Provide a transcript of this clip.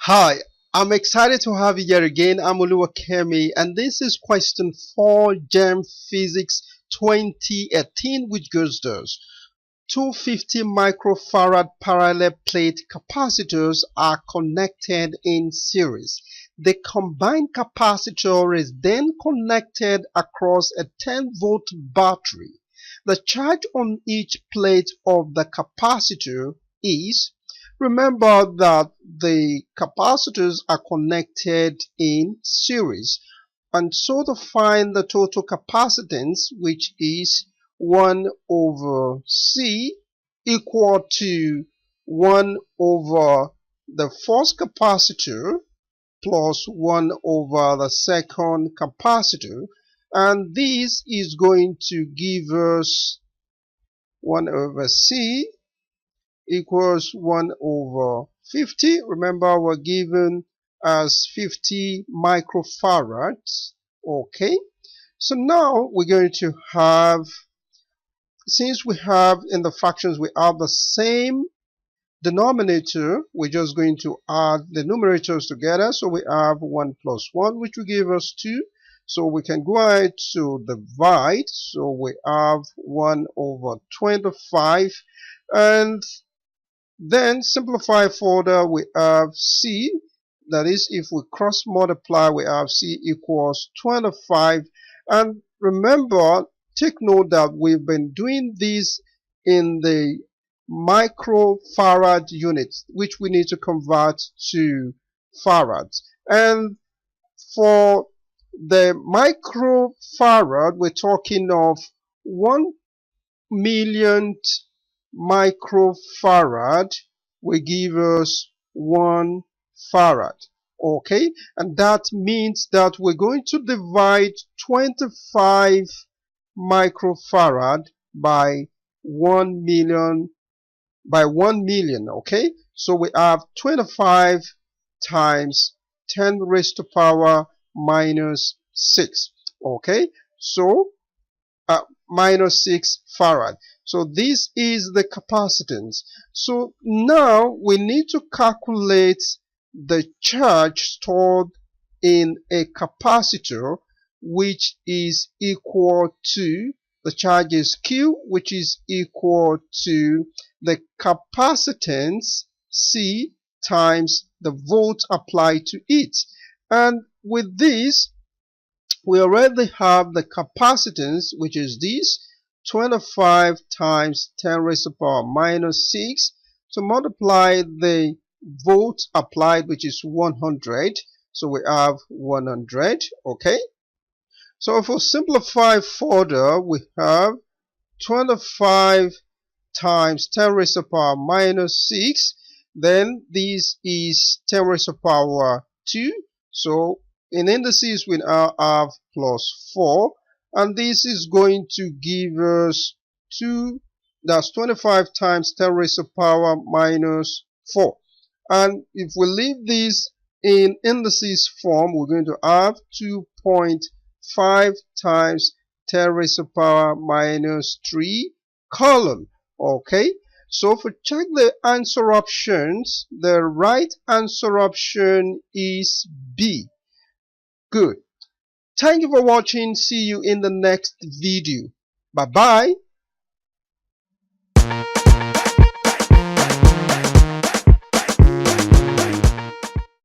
Hi, I'm excited to have you here again. I'm Oluwakemi, and this is question 4 Jamb Physics 2018, which goes thus. 250 microfarad parallel plate capacitors are connected in series. The combined capacitor is then connected across a 10-volt battery. The charge on each plate of the capacitor is. Remember that the capacitors are connected in series, and so to find the total capacitance, which is 1 over C, equal to 1 over the first capacitor plus 1 over the second capacitor, and this is going to give us 1 over C equals 1 over 50. Remember, we're given as 50 microfarads. Okay, so now we're going to have, since we have in the fractions we have the same denominator, we're just going to add the numerators together. So we have 1 plus 1, which will give us 2. So we can go ahead to divide. So we have 1 over 25, and then simplify further, we have C. That is, if we cross multiply, we have C equals 25. And remember, take note that we've been doing this in the microfarad units, which we need to convert to farads. And for the microfarad, we're talking of 1 millionth microfarad will give us 1 farad. Okay, and that means that we're going to divide 25 microfarad by 1 million, okay, so we have 25 times 10 raised to power minus 6. Okay, so minus 6 farad. So this is the capacitance. So now we need to calculate the charge stored in a capacitor, which is equal to, the charge is Q, which is equal to the capacitance C times the volt applied to it. And with this, we already have the capacitance, which is this 25 times 10 raised to the power minus 6, to multiply the volt applied, which is 100. So we have 100. Okay, so if we simplify further, we have 25 times 10 raised to the power minus 6. Then this is 10 raised to the power 2. So in indices, we now have plus 4, and this is going to give us 2. That's 25 times 10 raised to the power minus 4. And if we leave this in indices form, we're going to have 2.5 times 10 raised to the power minus 3 column. Okay, so if we check the answer options, the right answer option is B. Good. Thank you for watching. See you in the next video. Bye bye.